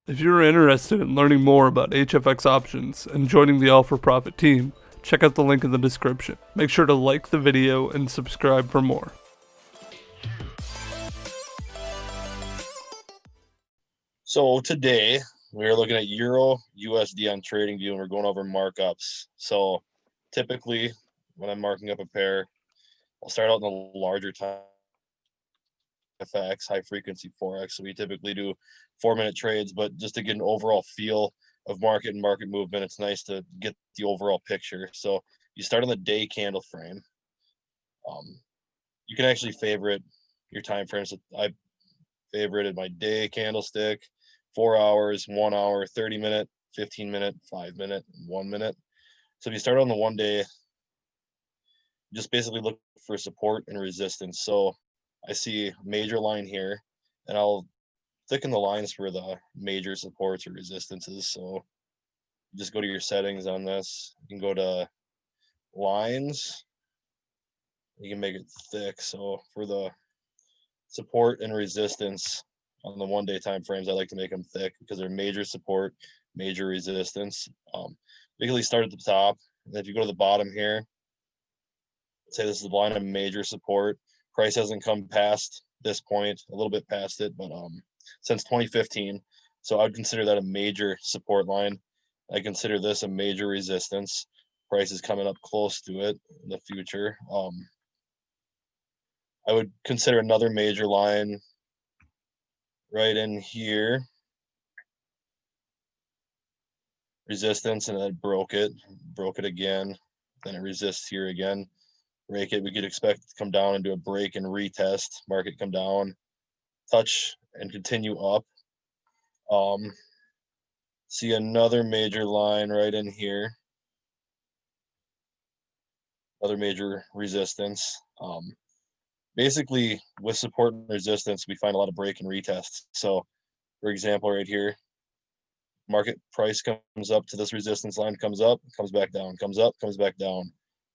If you're interested in learning more about HFX options and joining the All for Profit team, check out the link in the description. Make sure to like the video and subscribe for more. So today we are looking at Euro USD on TradingView and we're going over markups. So typically when I'm marking up a pair, I'll start out in the larger time FX, high frequency Forex. So we typically do 4-minute trades, but just to get an overall feel of market and market movement, it's nice to get the overall picture. So you start on the day candle frame. You can actually favorite your time frames. I favorited my day candlestick, 4 hours, 1 hour, 30-minute, 15-minute, 5-minute, 1 minute. So if you start on the 1 day, just basically look for support and resistance. So I see a major line here, and I'll thicken the lines for the major supports or resistances. So just go to your settings on this. You can go to lines. You can make it thick. So for the support and resistance on the 1 day time frames, I like to make them thick because they're major support, major resistance. Basically start at the top, and if you go to the bottom here, say this is the line of major support. Price hasn't come past this point, a little bit past it, but since 2015. So I'd consider that a major support line. I consider this a major resistance. Price is coming up close to it in the future. I would consider another major line right in here. Resistance, and then broke it again. Then it resists here again. Break it. We could expect it to come down and do a break and retest. Market come down, touch, and continue up. See another major line right in here. Another major resistance. Basically, with support and resistance, we find a lot of break and retests. So, for example, right here, market price comes up to this resistance line, comes up, comes back down, comes up, comes back down,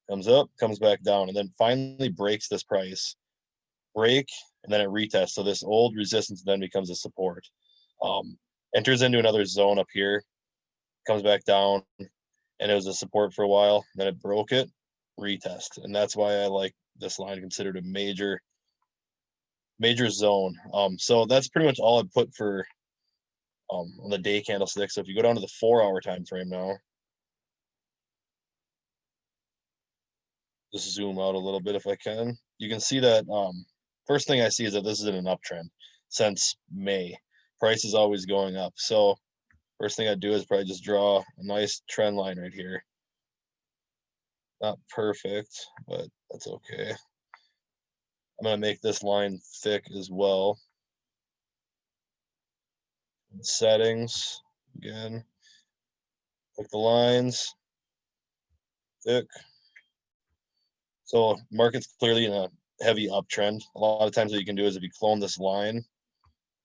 comes up, comes back down, and then finally breaks this price. Break, and then it retests. So this old resistance then becomes a support. Enters into another zone up here, comes back down, and it was a support for a while. Then it broke it, retest, and that's why I like this line considered a major zone. So that's pretty much all I put for on the day candlestick. So if you go down to the 4-hour time frame now, just zoom out a little bit if I can. You can see that first thing I see is that this is in an uptrend since May. Price is always going up. So first thing I do is probably just draw a nice trend line right here. Not perfect, but that's okay. I'm going to make this line thick as well. Settings, again, click the lines, thick. So market's clearly in a heavy uptrend. A lot of times what you can do is if you clone this line,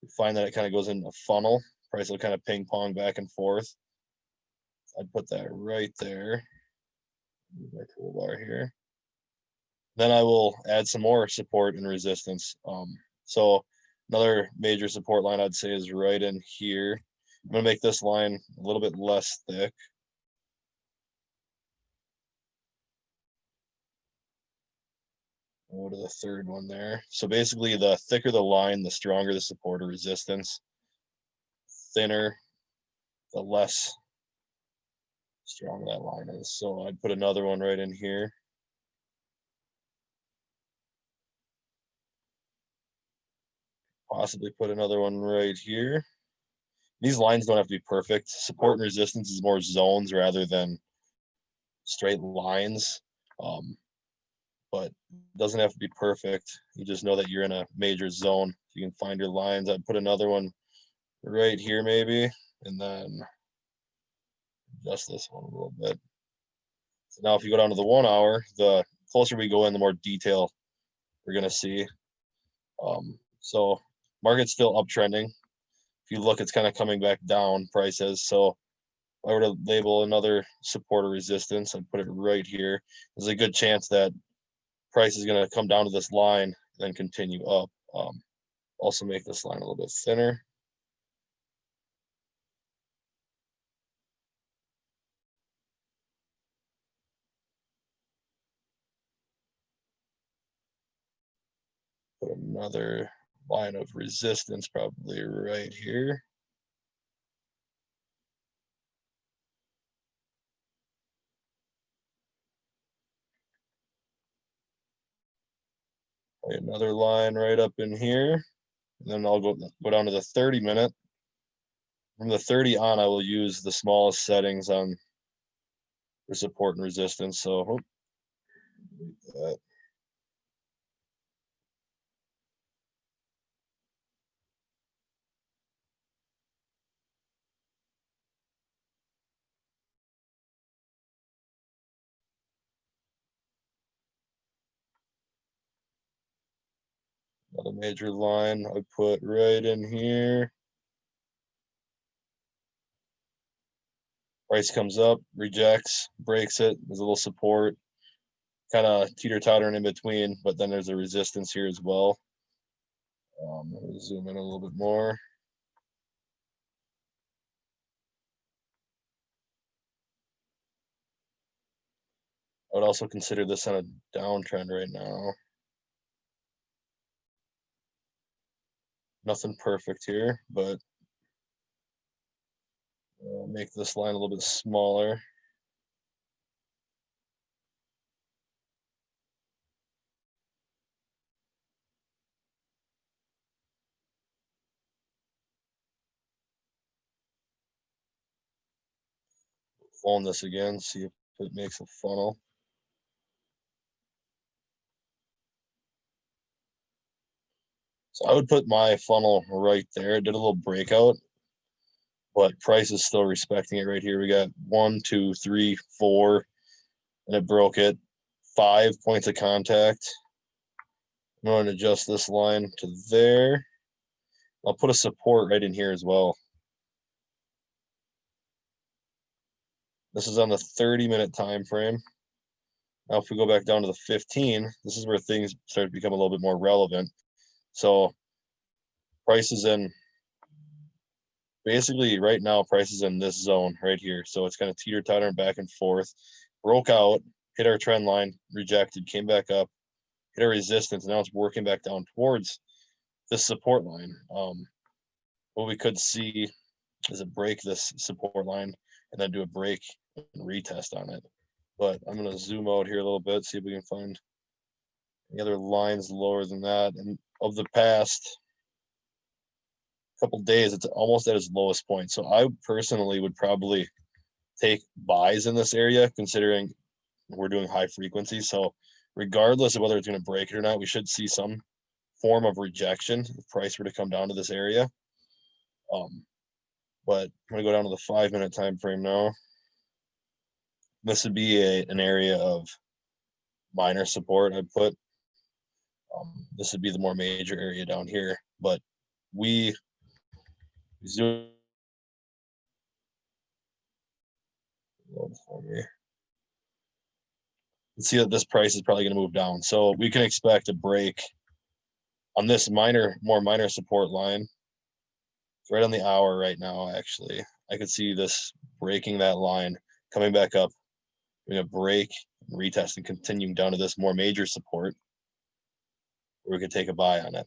you find that it kind of goes in a funnel. Price will kind of ping pong back and forth. I'd put that right there. Move my toolbar here. Then I will add some more support and resistance. So another major support line I'd say is right in here. I'm going to make this line a little bit less thick. Go to the third one there. So basically the thicker the line, the stronger the support or resistance. Thinner, the less strong that line is. So I'd put another one right in here. Possibly put another one right here. These lines don't have to be perfect. Support and resistance is more zones rather than straight lines. But it doesn't have to be perfect. You just know that you're in a major zone. You can find your lines. I'd put another one right here maybe, and then adjust this one a little bit. So now if you go down to the 1 hour, the closer we go in, the more detail we're going to see. So market's still uptrending. If you look, it's kind of coming back down, price is. So if I were to label another support or resistance, I'd put it right here. There's a good chance that price is going to come down to this line and then continue up. Also make this line a little bit thinner. another line of resistance probably right here. Another line right up in here, and then I'll go down to the 30-minute. From the 30 on, I will use the smallest settings on for support and resistance. So that. Another major line I put right in here. Price comes up, rejects, breaks it. There's a little support, kind of teeter-tottering in between, but then there's a resistance here as well. Let me zoom in a little bit more. I would also consider this on a downtrend right now. Nothing perfect here, but I'll make this line a little bit smaller. Clone this again, see if it makes a funnel. So I would put my funnel right there. It did a little breakout, but price is still respecting it right here. We got 1, 2, 3, 4, and it broke it. 5 points of contact. I'm going to adjust this line to there. I'll put a support right in here as well. This is on the 30-minute time frame. Now, if we go back down to the 15, this is where things start to become a little bit more relevant. So price is in, basically right now, price is in this zone right here. So it's kind of teeter-tottering back and forth. Broke out, hit our trend line, rejected, came back up, hit our resistance, and now it's working back down towards this support line. What we could see is it break this support line and then do a break and retest on it. But I'm going to zoom out here a little bit, see if we can find any other lines lower than that. And of the past couple days, it's almost at its lowest point. So I personally would probably take buys in this area, considering we're doing high frequency. So regardless of whether it's going to break it or not, we should see some form of rejection if price were to come down to this area. But I'm going to go down to the 5-minute time frame now. This would be an area of minor support I'd put. This would be the more major area down here, but we zoom. See that this price is probably going to move down, so we can expect a break on this more minor support line. It's right on the hour right now. Actually, I could see this breaking that line, coming back up, doing a break, retest, and continuing down to this more major support, where we could take a buy on it.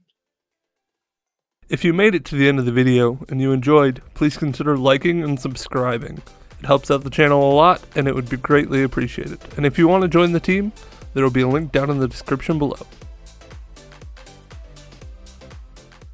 If you made it to the end of the video and you enjoyed, please consider liking and subscribing. It helps out the channel a lot and it would be greatly appreciated. And if you want to join the team, there will be a link down in the description below.